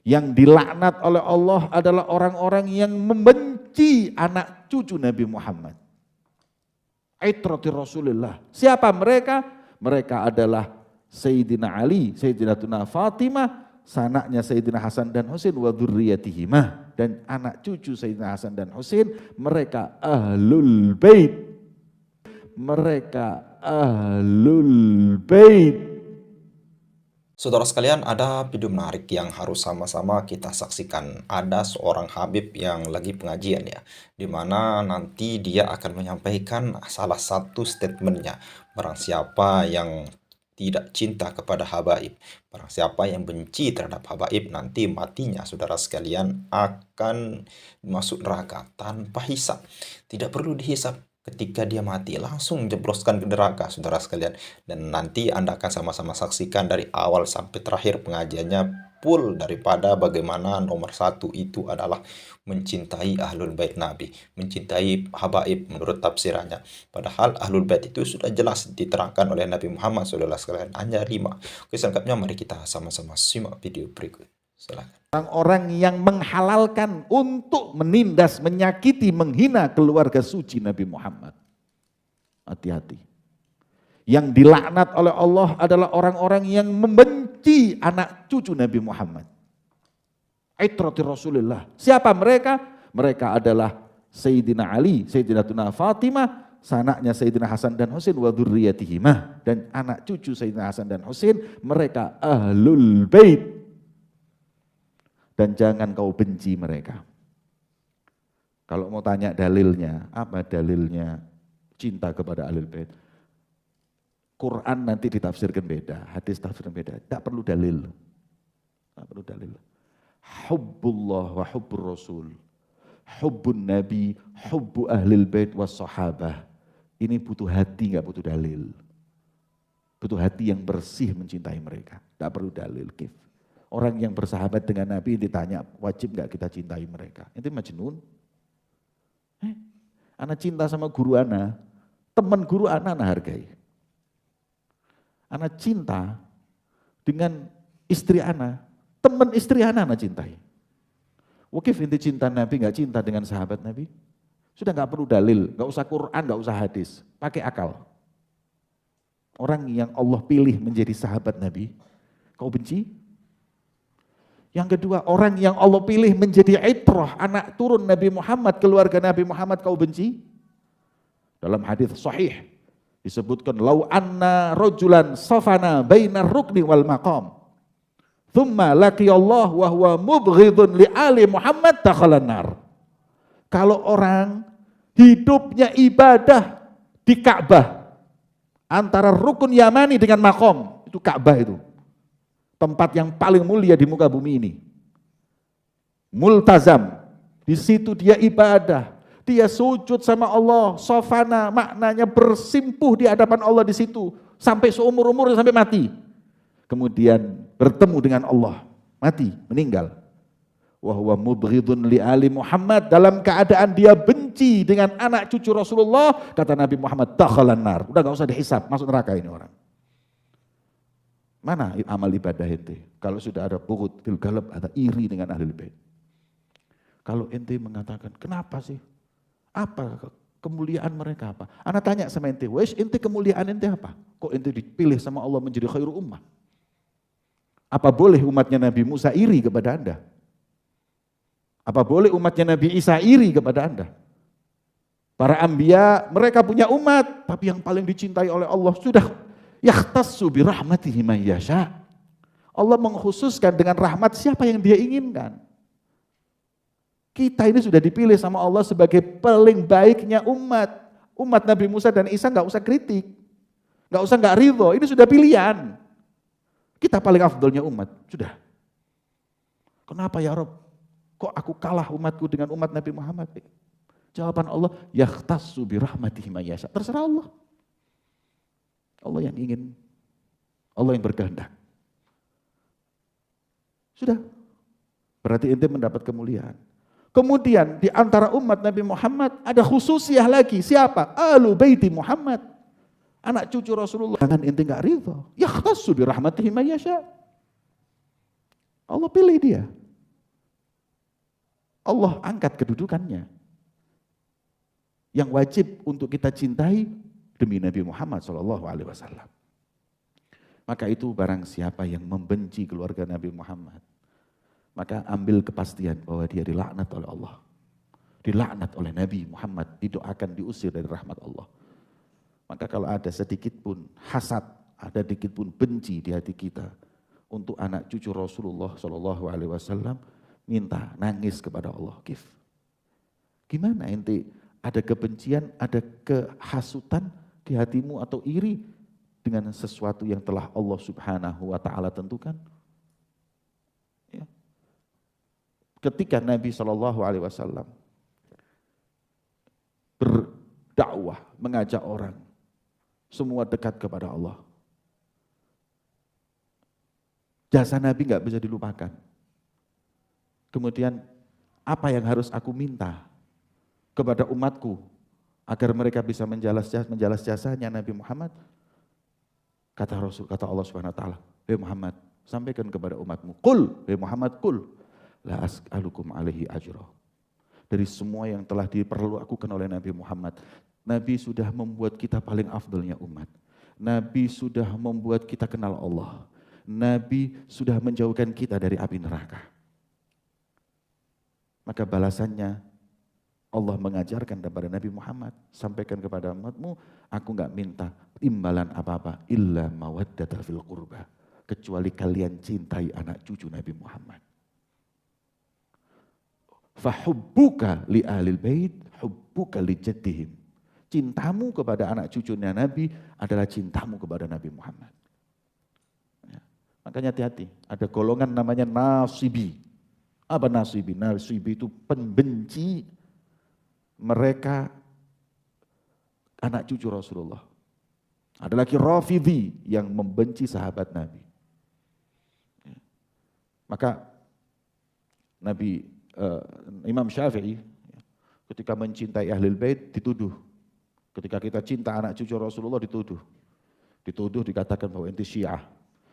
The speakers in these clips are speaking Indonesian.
Yang dilaknat oleh Allah adalah orang-orang yang membenci anak cucu Nabi Muhammad. Aitrati Rasulullah. Siapa mereka? Mereka adalah Sayyidina Ali, Sayyidatuna Fatimah, sanaknya Sayyidina Hasan dan Husain, wa dzurriyyatihima, dan anak cucu Sayyidina Hasan dan Husain, mereka ahlul bait. Mereka ahlul bait. Saudara sekalian, ada video menarik yang harus sama-sama kita saksikan. Ada seorang Habib yang lagi pengajian ya, dimana nanti dia akan menyampaikan salah satu statementnya. Barang siapa yang tidak cinta kepada habaib, barang siapa yang benci terhadap habaib, nanti matinya saudara sekalian akan masuk neraka tanpa hisab. Tidak perlu dihisab. Ketika dia mati, langsung jebloskan ke neraka, saudara sekalian. Dan nanti Anda akan sama-sama saksikan dari awal sampai terakhir pengajiannya full, daripada bagaimana nomor satu itu adalah mencintai ahlul bait Nabi, mencintai habaib menurut tafsirannya. Padahal ahlul bait itu sudah jelas diterangkan oleh Nabi Muhammad SAW, hanya 5. Oke, selengkapnya mari kita sama-sama simak video berikut. Silakan. Orang-orang yang menghalalkan untuk menindas, menyakiti, menghina keluarga suci Nabi Muhammad. Hati-hati. Yang dilaknat oleh Allah adalah orang-orang yang membenci anak cucu Nabi Muhammad. Aitrati Rasulullah. Siapa mereka? Mereka adalah Sayyidina Ali, Sayyidatuna Fatimah, sanaknya Sayyidina Hasan dan Husain, wa dzurriyyatihima, dan anak cucu Sayyidina Hasan dan Husain, mereka ahlul bait. Dan jangan kau benci mereka. Kalau mau tanya dalilnya, apa dalilnya cinta kepada ahlul bait? Quran nanti ditafsirkan beda, hadis tafsirkan beda. Tak perlu dalil. Tak perlu dalil. Hubbullah wa hubbur rasul. Hubbun nabi, hubbu ahlil bait was sahabah. Ini butuh hati, enggak butuh dalil. Butuh hati yang bersih mencintai mereka. Tak perlu dalil, kif. Orang yang bersahabat dengan Nabi ditanya, wajib gak kita cintai mereka? Itu majnun. Ana cinta sama guru ana, teman guru ana hargai. Ana cinta dengan istri ana, teman istri ana cintai. Wakif inti cinta Nabi, gak cinta dengan sahabat Nabi? Sudah gak perlu dalil, gak usah Quran, gak usah hadis, pakai akal. Orang yang Allah pilih menjadi sahabat Nabi, kau benci? Yang kedua, orang yang Allah pilih menjadi itrah, anak turun Nabi Muhammad, keluarga Nabi Muhammad, kau benci? Dalam hadis sahih disebutkan, lau anna rajulan safana bainar rukni wal maqam, thumma laqiyallah wa huwa mubghidun li ali Muhammad dakhalan nar. Kalau orang hidupnya ibadah di Ka'bah, antara rukun Yamani dengan maqam, itu Ka'bah itu. Tempat yang paling mulia di muka bumi ini. Multazam. Di situ dia ibadah. Dia sujud sama Allah. Sofana maknanya bersimpuh di hadapan Allah di situ. Sampai seumur-umur sampai mati. Kemudian bertemu dengan Allah. Mati, meninggal. Wa huwa mubghidun li ali Muhammad. Dalam keadaan dia benci dengan anak cucu Rasulullah. Kata Nabi Muhammad, dakhalan nar. Udah gak usah dihisab, masuk neraka ini orang. Mana amal ibadah ente? Kalau sudah ada bughd fil qalb, ada iri dengan ahlul bait. Kalau ente mengatakan, kenapa sih? Apa kemuliaan mereka apa? Ana tanya sama ente, wes ente kemuliaan ente apa? Kok ente dipilih sama Allah menjadi khairul ummah? Apa boleh umatnya Nabi Musa iri kepada Anda? Apa boleh umatnya Nabi Isa iri kepada Anda? Para anbiya, mereka punya umat, tapi yang paling dicintai oleh Allah sudah yakhtassu bi rahmatihi man yasha. Allah mengkhususkan dengan rahmat siapa yang dia inginkan. Kita ini sudah dipilih sama Allah sebagai paling baiknya umat. Umat Nabi Musa dan Isa gak usah kritik. Gak usah gak ridho, ini sudah pilihan. Kita paling afdolnya umat, sudah. Kenapa ya Rob? Kok aku kalah umatku dengan umat Nabi Muhammad? Jawaban Allah, yakhtassu bi rahmatihi man yasha. Terserah Allah. Allah yang ingin, Allah yang berkehendak. Sudah, berarti ente mendapat kemuliaan. Kemudian di antara umat Nabi Muhammad ada khususiyah lagi. Siapa? Ahlu baiti Muhammad. Anak cucu Rasulullah. Jangan ente gak ridha. Yakhtassu bi rahmatihi man yasha. Allah pilih dia. Allah angkat kedudukannya. Yang wajib untuk kita cintai demi Nabi Muhammad SAW. Maka itu barang siapa yang membenci keluarga Nabi Muhammad, maka ambil kepastian bahwa dia dilaknat oleh Allah. Dilaknat oleh Nabi Muhammad, didoakan diusir dari rahmat Allah. Maka kalau ada sedikit pun hasad, ada sedikit pun benci di hati kita untuk anak cucu Rasulullah SAW, minta, nangis kepada Allah. Gimana ente ada kebencian, ada kehasutan di hatimu atau iri dengan sesuatu yang telah Allah Subhanahu wa taala tentukan? Ya. Ketika Nabi SAW berdakwah, mengajak orang semua dekat kepada Allah, jasa Nabi nggak bisa dilupakan. Kemudian apa yang harus aku minta kepada umatku agar mereka bisa menjalas jasanya Nabi Muhammad? Kata Rasul, kata Allah Subhanahu wa taala, "Hei Muhammad, sampaikan kepada umatmu, qul, hei Muhammad, qul, la as'alukum alaihi ajra." Dari semua yang telah diperlakukan oleh Nabi Muhammad, Nabi sudah membuat kita paling afdalnya umat. Nabi sudah membuat kita kenal Allah. Nabi sudah menjauhkan kita dari api neraka. Maka balasannya Allah mengajarkan kepada Nabi Muhammad, sampaikan kepada umatmu, aku enggak minta imbalan apa-apa illa mawaddata fil qurba, kecuali kalian cintai anak cucu Nabi Muhammad. Fahubbuka li ahlil bait, hubbuka li jaddihim. Cintamu kepada anak cucunya Nabi adalah cintamu kepada Nabi Muhammad. Ya. Makanya hati-hati, ada golongan namanya nasibi. Apa nasibi? Nasibi itu pembenci mereka anak cucu Rasulullah. Ada lagi Rafidhi yang membenci sahabat Nabi. Maka Imam Syafi'i ketika mencintai Ahlul Bait dituduh. Ketika kita cinta anak cucu Rasulullah dituduh. Dituduh dikatakan bahwa ente Syiah,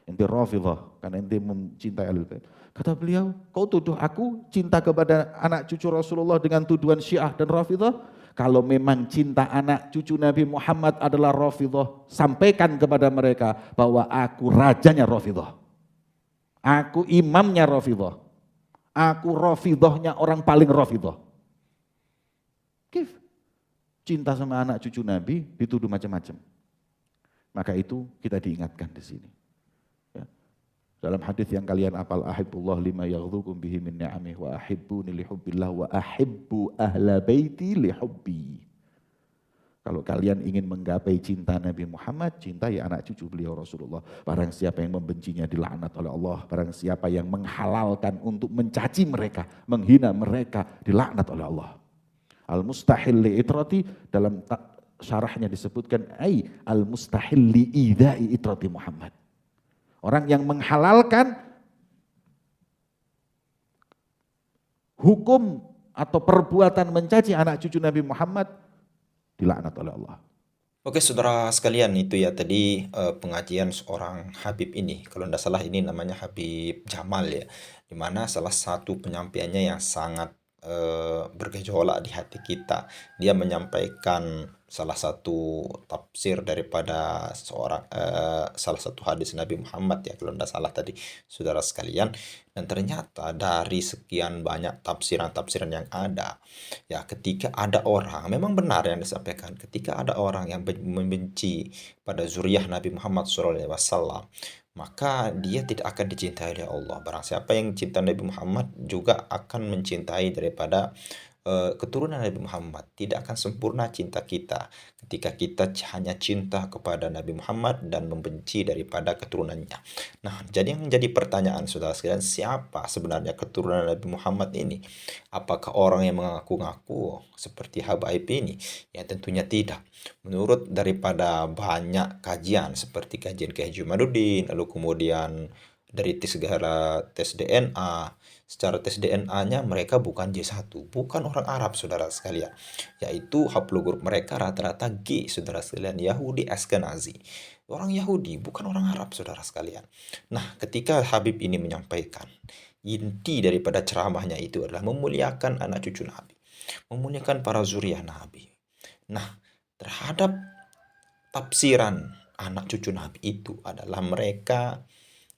ente Rafidhah karena ente mencintai Ahlul Bait. Kata beliau, kau tuduh aku cinta kepada anak cucu Rasulullah dengan tuduhan Syiah dan Rafidhah? Kalau memang cinta anak cucu Nabi Muhammad adalah Rafidhah, sampaikan kepada mereka bahwa aku rajanya Rafidhah. Aku imamnya Rafidhah. Aku Rafidhahnya orang paling Rafidhah. Cinta sama anak cucu Nabi dituduh macam-macam. Maka itu kita diingatkan di sini. Ya. Dalam hadis yang kalian hafal, ahibbullah lima yaghdukum bihi min ni'amih wa ahibbuni li hubbillah wa ahibbu ahla baiti li hubbi. Kalau kalian ingin menggapai cinta Nabi Muhammad, cintai anak cucu beliau Rasulullah. Barang siapa yang membencinya dilaknat oleh Allah. Barang siapa yang menghalalkan untuk mencaci mereka, menghina mereka, dilaknat oleh Allah. Al-mustahil li'itrati dalam syarahnya disebutkan al-mustahil li'idai itrati Muhammad. Orang yang menghalalkan hukum atau perbuatan mencaci anak cucu Nabi Muhammad dilaknat oleh Allah. Oke, saudara sekalian, itu ya tadi pengajian seorang Habib ini. Kalau tidak salah ini namanya Habib Jamal ya. Dimana salah satu penyampaiannya yang sangat bergejolak di hati kita. Dia menyampaikan salah satu tafsir daripada salah satu hadis Nabi Muhammad ya, kalau tidak salah tadi, saudara sekalian. Dan ternyata dari sekian banyak tafsiran-tafsiran yang ada, ya ketika ada orang, memang benar yang disampaikan, ketika ada orang yang membenci pada zuriyah Nabi Muhammad SAW, maka dia tidak akan dicintai oleh Allah. Barang siapa yang cinta Nabi Muhammad juga akan mencintai daripada keturunan Nabi Muhammad. Tidak akan sempurna cinta kita ketika kita hanya cinta kepada Nabi Muhammad dan membenci daripada keturunannya. Nah, jadi yang menjadi pertanyaan saudara sekalian, siapa sebenarnya keturunan Nabi Muhammad ini? Apakah orang yang mengaku-ngaku seperti Habaib ini? Ya tentunya tidak. Menurut daripada banyak kajian seperti kajian Kiai Jumaluddin, lalu kemudian dari segala tes DNA, secara tes DNA-nya mereka bukan J1, bukan orang Arab saudara sekalian. Yaitu haplogrup mereka rata-rata G saudara sekalian, Yahudi Ashkenazi. Orang Yahudi, bukan orang Arab saudara sekalian. Nah, ketika Habib ini menyampaikan, inti daripada ceramahnya itu adalah memuliakan anak cucu Nabi, memuliakan para zuriat Nabi. Nah, terhadap tafsiran anak cucu Nabi itu adalah mereka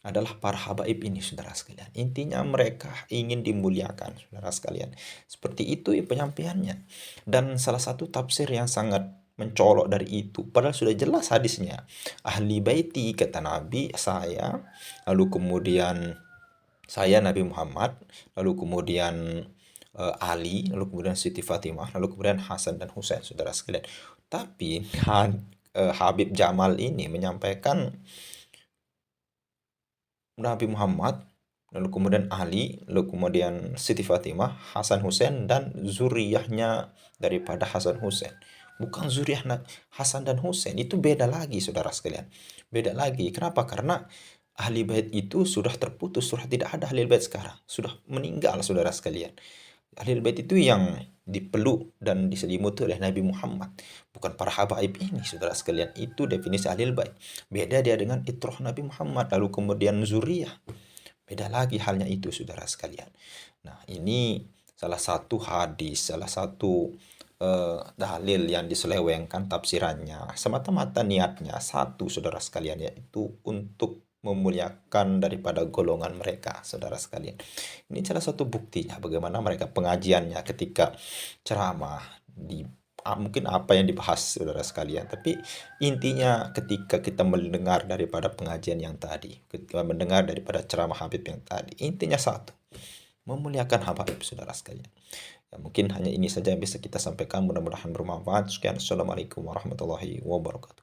adalah para habaib ini, saudara sekalian. Intinya mereka ingin dimuliakan, saudara sekalian. Seperti itu ya penyampaiannya. Dan salah satu tafsir yang sangat mencolok dari itu, padahal sudah jelas hadisnya. Ahli baiti, kata Nabi, saya, lalu kemudian saya Nabi Muhammad, lalu kemudian Ali, lalu kemudian Siti Fatimah, lalu kemudian Hasan dan Husain, saudara sekalian. Tapi Habib Jamal ini menyampaikan Nabi Muhammad, lalu kemudian Ali, lalu kemudian Siti Fatimah, Hasan Husain, dan zuriyahnya daripada Hasan Husain. Bukan zuriyah Hasan dan Husain, itu beda lagi, saudara sekalian. Beda lagi. Kenapa? Karena ahli bait itu sudah terputus, sudah tidak ada ahli bait sekarang. Sudah meninggal, saudara sekalian. Ahli bait itu yang dipeluk dan diselimuti oleh Nabi Muhammad, bukan para habaib ini, saudara sekalian. Itu definisi ahli bait. Beda dia dengan itrah Nabi Muhammad, lalu kemudian zuriyah. Beda lagi halnya itu, saudara sekalian. Nah, ini salah satu hadis, salah satu dalil yang diselewengkan tafsirannya. Semata-mata niatnya satu, saudara sekalian, yaitu untuk memuliakan daripada golongan mereka, saudara sekalian. Ini salah satu buktinya bagaimana mereka pengajiannya ketika ceramah di mungkin apa yang dibahas, saudara sekalian, tapi intinya ketika kita mendengar daripada pengajian yang tadi, ketika mendengar daripada ceramah Habib yang tadi, intinya satu, memuliakan Habib, saudara sekalian. Ya, mungkin hanya ini saja yang bisa kita sampaikan, mudah-mudahan bermanfaat. Sekian, assalamualaikum warahmatullahi wabarakatuh.